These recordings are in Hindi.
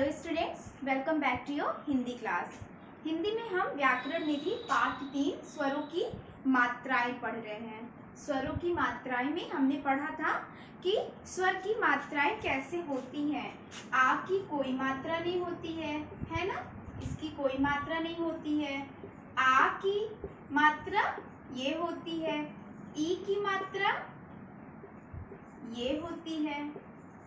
Hello students, welcome back to your Hindi class. Hindi में हम व्याकरण निधि पाठ 3 स्वरों की मात्राएं पढ़ रहे हैं। स्वरों की मात्राएं में हमने पढ़ा था कि स्वर की मात्राएं कैसे होती हैं। आ की कोई मात्रा नहीं होती है ना, इसकी कोई मात्रा नहीं होती है। आ की मात्रा ये होती है, ई की मात्रा ये होती है,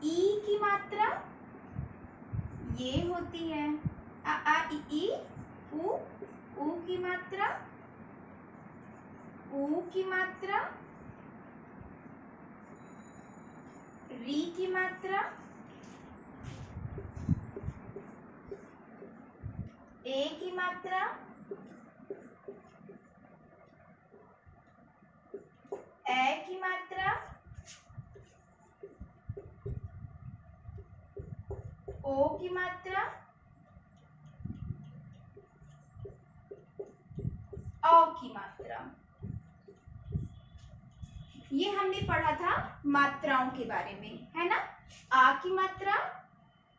ई की मात्रा ये होती है, आ ई ऊ की मात्रा ऊ की मात्रा, री की मात्रा, ए की मात्रा, ए की मात्रा, ओ की मात्रा, औ की मात्रा। ये हमने पढ़ा था मात्राओं के बारे में, है ना। आ की मात्रा,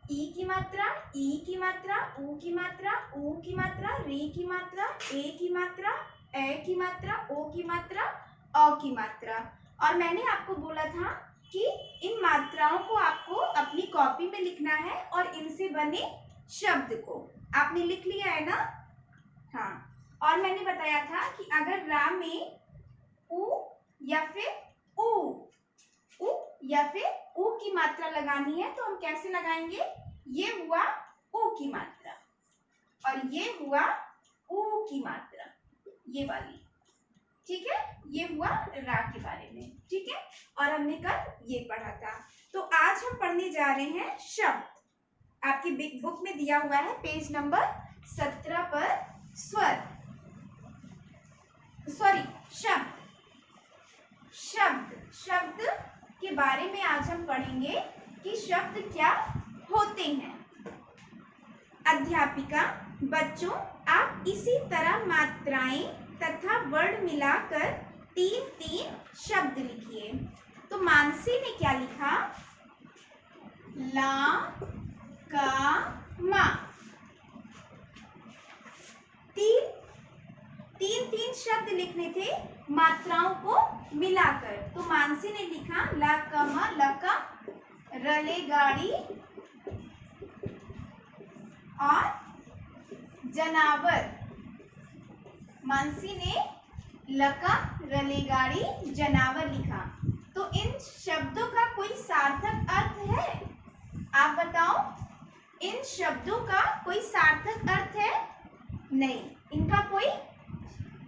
ई की मात्रा, ई की मात्रा, ऊ की मात्रा, ऊ की मात्रा, री की मात्रा, ए की मात्रा, ए की मात्रा, ओ की मात्रा, औ की मात्रा। और मैंने आपको बोला था कि इन मात्राओं को आपको अपनी कॉपी में लिखना है और इनसे बने शब्द को आपने लिख लिया है ना। हाँ, और मैंने बताया था कि अगर रा में ऊ या फिर ऊ या फिर ऊ की मात्रा लगानी है तो हम कैसे लगाएंगे। ये हुआ ऊ की मात्रा और ये हुआ ऊ की मात्रा, ये वाली, ठीक है। ये हुआ रा के बारे में, ठीक है। और हमने कल ये पढ़ा था। तो आज हम पढ़ने जा रहे हैं शब्द। आपकी बिग बुक में दिया हुआ है पेज नंबर 17 पर शब्द के बारे में आज हम पढ़ेंगे कि शब्द क्या होते हैं। अध्यापिका, बच्चों आप इसी तरह मात्राएं तथा वर्ण मिलाकर 3 शब्द लिखिए। तो मानसी ने क्या लिखा, ला का मा। तीन शब्द लिखने थे मात्राओं को मिलाकर। तो मानसी ने लिखा ला का मा, लका, रले गाड़ी और जनावर। मानसी ने लका, रले गाड़ी, जनावर लिखा। तो इन शब्दों का कोई सार्थक अर्थ है? आप बताओ, इन शब्दों का कोई सार्थक अर्थ है? नहीं, इनका कोई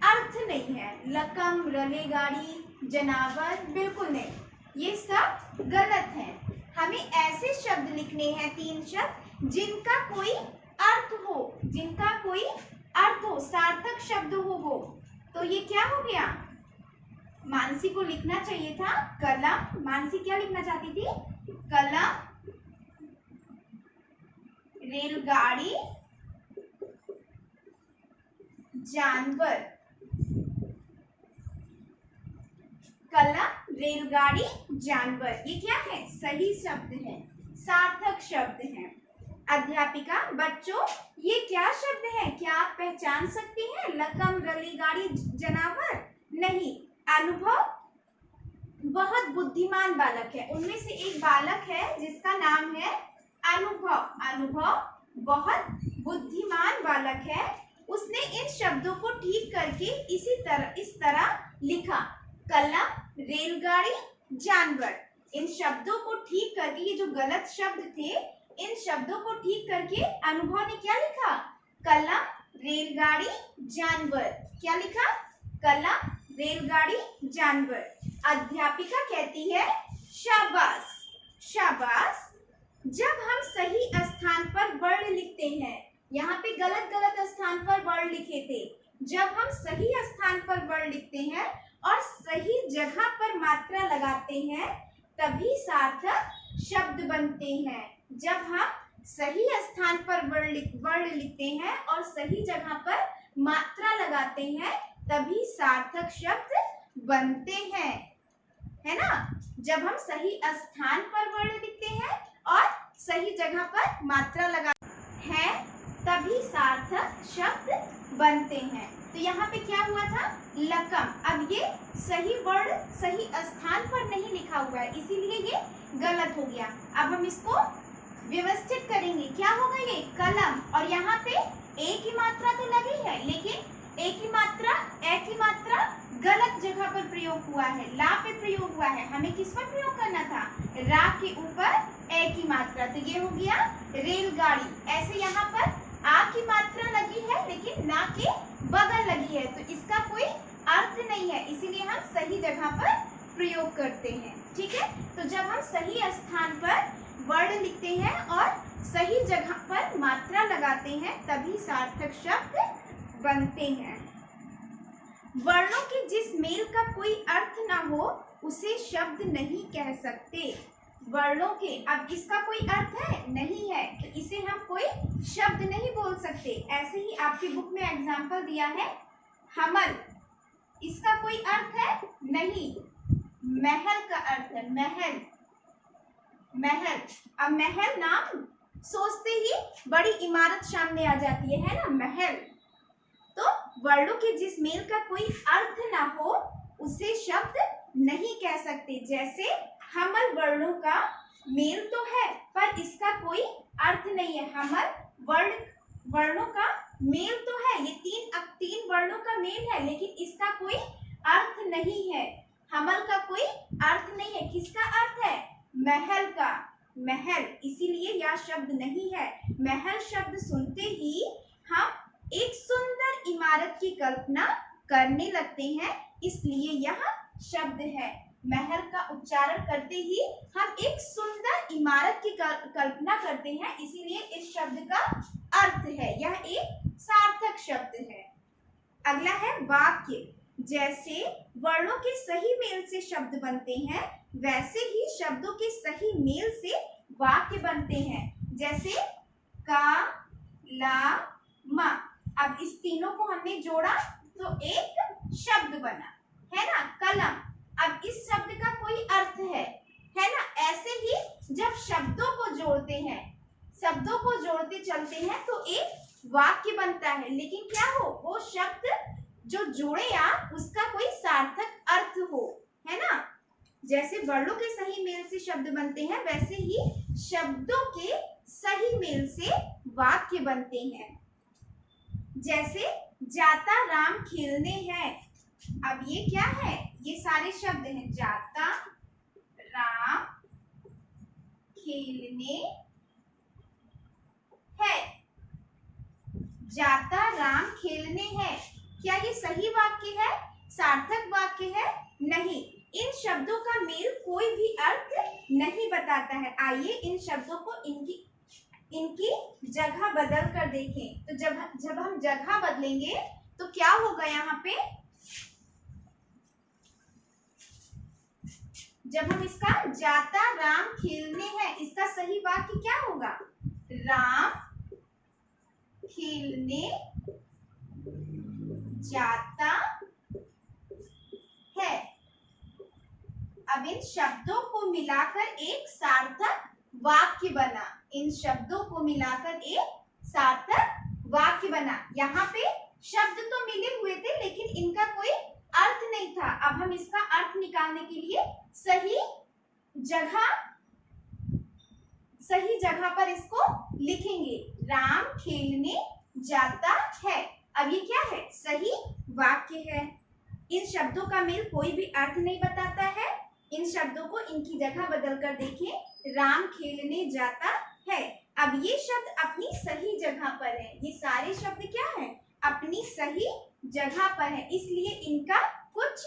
अर्थ नहीं है। लकम, रले गाड़ी, जनावर, बिल्कुल नहीं, ये सब गलत है। हमें ऐसे शब्द लिखने हैं 3 शब्द जिनका कोई अर्थ हो, सार्थक शब्द हो वो। तो ये क्या हो गया, मानसी को लिखना चाहिए था कलम। मानसी क्या लिखना चाहती थी, कलम, रेलगाड़ी, जानवर। कलम, रेलगाड़ी, जानवर, ये क्या है, सही शब्द है, सार्थक शब्द है। अध्यापिका, बच्चों ये क्या शब्द है, क्या आप पहचान सकते हैं? लकम, रेलगाड़ी, जानवर? नहीं। अनुभव बहुत बुद्धिमान बालक है, उनमें से एक बालक है जिसका नाम है अनुभव। अनुभव बहुत बुद्धिमान बालक है, उसने इन शब्दों को ठीक करके इस तरह लिखा, कलम, रेलगाड़ी, जानवर। इन शब्दों को ठीक करके, ये जो गलत शब्द थे, इन शब्दों को ठीक करके अनुभव ने क्या लिखा, कलम, रेलगाड़ी, जानवर। क्या लिखा, कलम, रेलगाड़ी, जानवर। अध्यापिका कहती है शाबाश, शाबाश। जब हम सही स्थान पर वर्ण लिखते हैं, यहाँ पे गलत स्थान पर वर्ण लिखे थे। जब हम सही स्थान पर वर्ण लिखते हैं और सही जगह पर मात्रा लगाते हैं तभी सार्थक शब्द बनते हैं। जब हम सही स्थान पर वर्ण लिखते हैं और सही जगह पर मात्रा लगाते हैं तभी सार्थक शब्द बनते हैं, है ना। जब हम सही स्थान पर वर्ण लिखते हैं और सही जगह पर मात्रा लगा है तभी सार्थक शब्द बनते हैं। तो यहाँ पे क्या हुआ था, लकम। अब ये सही वर्ड सही स्थान पर नहीं लिखा हुआ है, इसीलिए ये गलत हो गया। अब हम इसको व्यवस्थित करेंगे। क्या होगा ये, कलम। और यहाँ पे एक ही मात्रा तो लगी है, लेकिन एक ही मात्रा ए की मात्रा गलत जगह पर प्रयोग हुआ है, ला पे प्रयोग हुआ है। हमें किस पर प्रयोग करना था, रा के ऊपर ए की मात्रा। तो ये हो गया रेलगाड़ी। ऐसे यहाँ पर आ की मात्रा लगी है लेकिन ना के बगल लगी है, तो इसका कोई अर्थ नहीं है, इसीलिए हम सही जगह पर प्रयोग करते हैं। ठीक है, तो जब हम सही स्थान पर वर्ड लिखते हैं और सही जगह पर मात्रा लगाते हैं तभी सार्थक शब्द बनते हैं। वर्णों के जिस मेल का कोई अर्थ ना हो उसे शब्द नहीं कह सकते। वर्णों के, अब इसका कोई अर्थ है नहीं है, तो इसे हम कोई शब्द नहीं बोल सकते। ऐसे ही आपकी बुक में एग्जाम्पल दिया है हमल, इसका कोई अर्थ है नहीं। महल का अर्थ है महल, महल। अब महल नाम सोचते ही बड़ी इमारत सामने आ जाती है ना, महल। तो वर्णों के जिस मेल का कोई अर्थ ना हो उसे शब्द नहीं कह सकते। जैसे हमल वर्णों का मेल तो है पर इसका कोई अर्थ नहीं है। हमल वर्णों का मेल तो है, ये तीन वर्णों का मेल है, लेकिन इसका कोई अर्थ नहीं है। हमल का कोई अर्थ नहीं है। किसका अर्थ है, महल का, महल। इसीलिए यह शब्द नहीं है। महल शब्द सुनते ही हम एक सुंदर इमारत की कल्पना करने लगते हैं, इसलिए यह शब्द है। महल का उच्चारण करते ही हम एक सुंदर इमारत की कल्पना करते हैं, इसीलिए इस शब्द का अर्थ है, यह एक सार्थक शब्द है। अगला है वाक्य। जैसे वर्णों के सही मेल से शब्द बनते हैं वैसे ही शब्दों के सही मेल से वाक्य बनते हैं। जैसे का, ला, मा। अब इस तीनों को हमने जोड़ा तो एक शब्द बना, है ना, कलम। अब इस शब्द का कोई अर्थ है ना। ऐसे ही जब शब्दों को जोड़ते हैं, शब्दों को जोड़ते चलते हैं तो एक वाक्य बनता है, लेकिन क्या हो, वो शब्द जो जोड़े आप उसका कोई सार्थक अर्थ हो, है ना। जैसे वर्णों के सही मेल से शब्द बनते हैं वैसे ही शब्दों के सही मेल से वाक्य बनते हैं। जैसे जाता राम खेलने है। अब ये क्या है, ये सारे शब्द हैं। जाता राम खेलने है, जाता राम खेलने है। क्या ये सही वाक्य है, सार्थक वाक्य है? नहीं। इन शब्दों का मेल कोई भी अर्थ नहीं बताता है। आइए इन शब्दों को इनकी जगह बदल कर देखें। तो जब हम जगह बदलेंगे तो क्या होगा, यहाँ पे जब हम इसका जाता राम खेलने हैं, इसका सही वाक्य क्या होगा, राम खेलने जाता है। अब इन शब्दों को मिलाकर एक सार्थक वाक्य बना। इन शब्दों को मिलाकर एक सार्थक वाक्य बना। यहाँ पे शब्द तो मिले हुए थे लेकिन इनका कोई अर्थ नहीं था। अब हम इसका अर्थ निकालने के लिए सही जगह पर इसको लिखेंगे। राम खेलने जाता है। अब ये क्या है, सही वाक्य है। इन शब्दों का मेल कोई भी अर्थ नहीं बताता है। इन शब्दों को इनकी जगह बदल कर देखें। राम खेलने जाता है। अब ये शब्द अपनी सही जगह पर है। ये सारे शब्द क्या है, अपनी सही जगह पर है, इसलिए इनका कुछ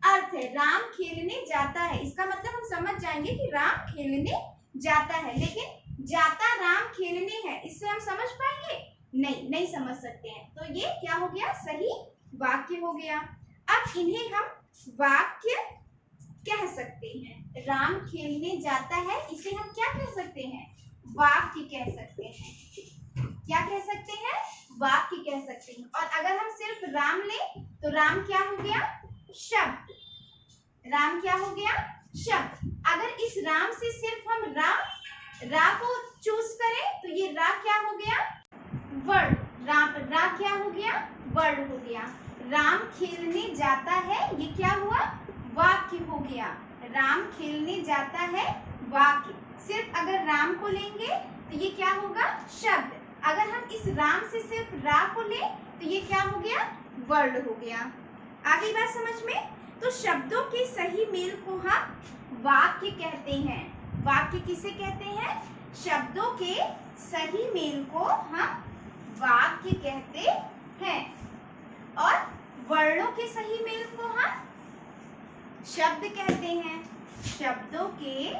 अर्थ है। राम खेलने जाता है, इसका मतलब हम समझ जाएंगे कि राम खेलने जाता है। लेकिन जाता राम खेलने है, इससे हम समझ पाएंगे? नहीं समझ सकते हैं। तो ये क्या हो गया, सही वाक्य हो गया। अब इन्हें हम वाक्य कह सकते हैं। राम खेलने जाता है, इसे हम क्या कह सकते हैं, वाक्य कह सकते हैं। क्या कह सकते हैं, वाक्य कह सकते हैं। और अगर हम सिर्फ राम लें तो राम क्या हो गया, शब्द। राम क्या हो गया, शब्द। अगर इस राम से सिर्फ हम राम रा को चूज करें तो ये रा क्या हो गया, वर्ड। रा क्या हो गया, वर्ड हो गया। राम खेलने जाता है, ये क्या हुआ, वाक्य हो गया। राम खेलने जाता है वाक्य। सिर्फ अगर राम को लेंगे तो ये क्या होगा, शब्द। अगर हम इस राम से सिर्फ रा को लें तो ये क्या हो गया, वर्ड हो गया। आगे बात समझ में। तो शब्दों के सही मेल को हम वाक्य कहते हैं। वाक्य किसे कहते हैं, शब्दों के सही मेल को हम वाक्य कहते हैं। और वर्णों के सही मेल को हम शब्द कहते हैं। शब्दों के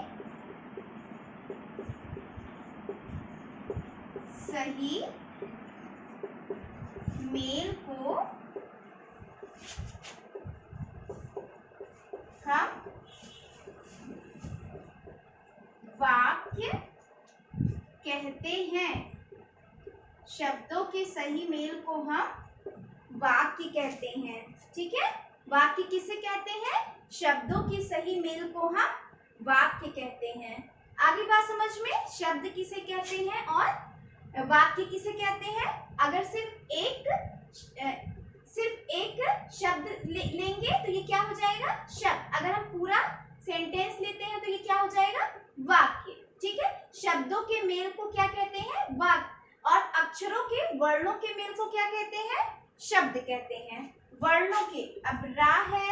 सही मेल को हम वाक्य कहते हैं। शब्दों के सही मेल को हम वाक्य कहते हैं। ठीक है, वाक्य किसे कहते हैं, शब्दों के सही मेल को हम वाक्य कहते हैं। आगे बात समझ में, शब्द किसे कहते हैं और वाक्य किसे कहते हैं। अगर सिर्फ एक शब्द लेंगे तो ये क्या हो जाएगा, शब्द। अगर हम पूरा सेंटेंस लेते हैं तो ये क्या हो जाएगा, वाक्य। ठीक है, शब्दों के मेल को क्या कहते हैं, वाक्य। और अक्षरों के, वर्णों के मेल को क्या कहते हैं, शब्द कहते हैं। वर्णों के, अब रा है,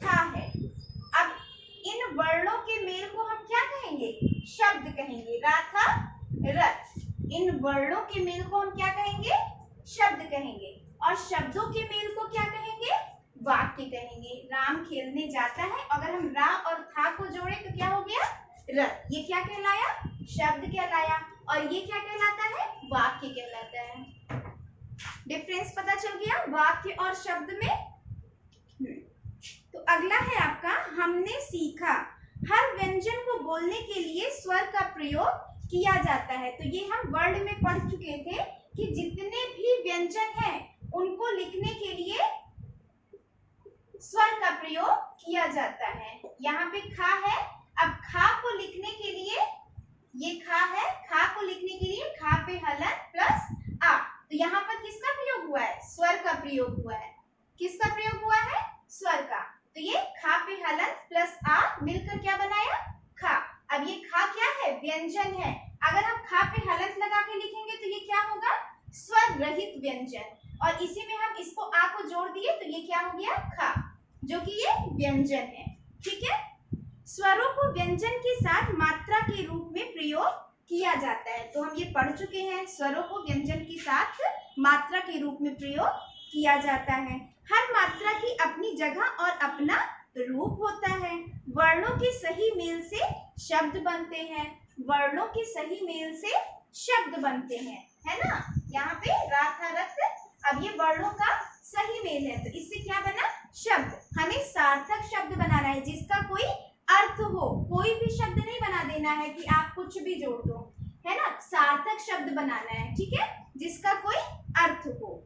था है, अब इन वर्णों के मेल को हम क्या कहेंगे, शब्द कहेंगे। रा था, रथ। इन वर्णों के मेल को हम क्या कहेंगे, शब्द कहेंगे। और शब्दों के मेल को क्या कहेंगे, वाक्य कहेंगे। राम खेलने जाता है, अगर हम रा और था को जोड़े तो क्या हो गया, रथ। ये क्या कहलाया, शब्द कहलाया। और ये क्या कहलाता है, वाक्य कहलाता है। डिफरेंस पता चल गया वाक्य और शब्द में। तो अगला है आपका, हमने सीखा हर व्यंजन को बोलने के लिए स्वर का प्रयोग किया जाता है। तो ये हम वर्ड में पढ़ चुके थे कि जितने भी व्यंजन हैं उनको लिखने के लिए स्वर का प्रयोग किया जाता है। यहाँ पे खा है, अब खा को लिखने के लिए, ये खा है, खा को लिखने के लिए खा पे हलन प्लस आ। तो यहाँ पर किसका प्रयोग हुआ है, स्वर का प्रयोग हुआ है। किसका प्रयोग हुआ है, स्वर का। तो ये खा पे हलन प्लस आ मिलकर क्या बनाया, खा। अब ये खा क्या है, व्यंजन है। अगर हम खा पे हलन लगा के लिखेंगे तो ये क्या होगा, स्वर रहित व्यंजन। और इसी में हम इसको आ को जोड़ दिए तो ये क्या हो गया, खा, जो कि ये व्यंजन है। ठीक है, स्वरों को व्यंजन के साथ मात्रा के रूप में प्रयोग किया जाता है। तो हम ये पढ़ चुके हैं, स्वरों को व्यंजन के साथ मात्रा के रूप में प्रयोग किया जाता है। हर मात्रा की अपनी जगह और अपना रूप होता है। वर्णों के सही मेल से शब्द बनते हैं। वर्णों के सही मेल से शब्द बनते हैं, है ना। यहाँ पे रा था रथ, अब ये वर्णों का सही मेल है तो इससे क्या बना, शब्द। हमें सार्थक शब्द बनाना है जिसका कोई अर्थ हो। कोई भी शब्द नहीं बना देना है कि आप कुछ भी जोड़ दो, है ना। सार्थक शब्द बनाना है, ठीक है, जिसका कोई अर्थ हो।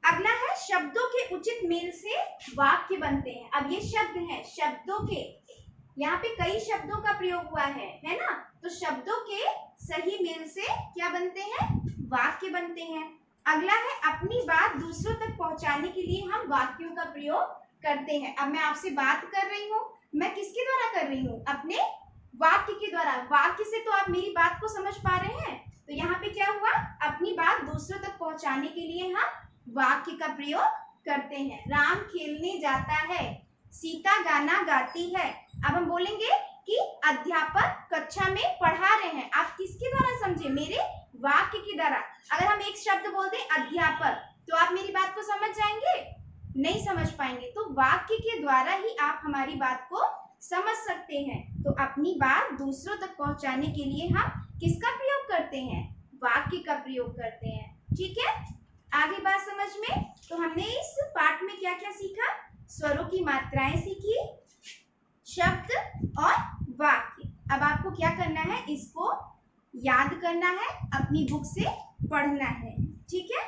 अगला है, शब्दों के उचित मेल से वाक्य बनते हैं। अब ये शब्द हैं, शब्दों के, यहाँ पे कई शब्दों का प्रयोग हुआ है ना। तो शब्दों के सही मेल से क्या बनते हैं, वाक्य बनते हैं। अगला है, अपनी बात दूसरों तक पहुंचाने के लिए हम वाक्यों का प्रयोग करते हैं। अब मैं आपसे बात कर रही हूँ, मैं किसके द्वारा कर रही हूँ, अपने वाक्य के द्वारा। वाक्य से तो आप मेरी बात को समझ पा रहे हैं। तो यहाँ पे क्या हुआ, अपनी बात दूसरों तक पहुंचाने के लिए हम वाक्य का प्रयोग करते हैं। राम खेलने जाता है, सीता गाना गाती है। अब हम बोलेंगे कि अध्यापक कक्षा में पढ़ा रहे हैं। आप किसके द्वारा समझे, मेरे वाक्य के द्वारा। अगर हम एक शब्द बोलते हैं अध्यापक, तो आप मेरी बात को समझ जाएंगे, नहीं समझ पाएंगे। तो वाक्य के द्वारा ही आप हमारी बात को समझ सकते हैं। तो अपनी बात दूसरों तक पहुंचाने के लिए हम किसका प्रयोग करते हैं, वाक्य का प्रयोग करते हैं। ठीक है, आगे बात समझ में। तो हमने इस पाठ में क्या क्या सीखा, स्वरों की मात्राएं सीखी, शब्द और वाक्य। अब आपको क्या करना है, इसको याद करना है, अपनी बुक से पढ़ना है। ठीक है,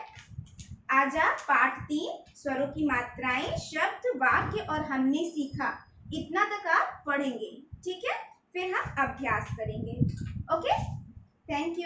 आज आप पाठ 3 स्वरों की मात्राएं, शब्द, वाक्य और हमने सीखा, इतना तक आप पढ़ेंगे। ठीक है, फिर हम अभ्यास करेंगे। Okay, thank you.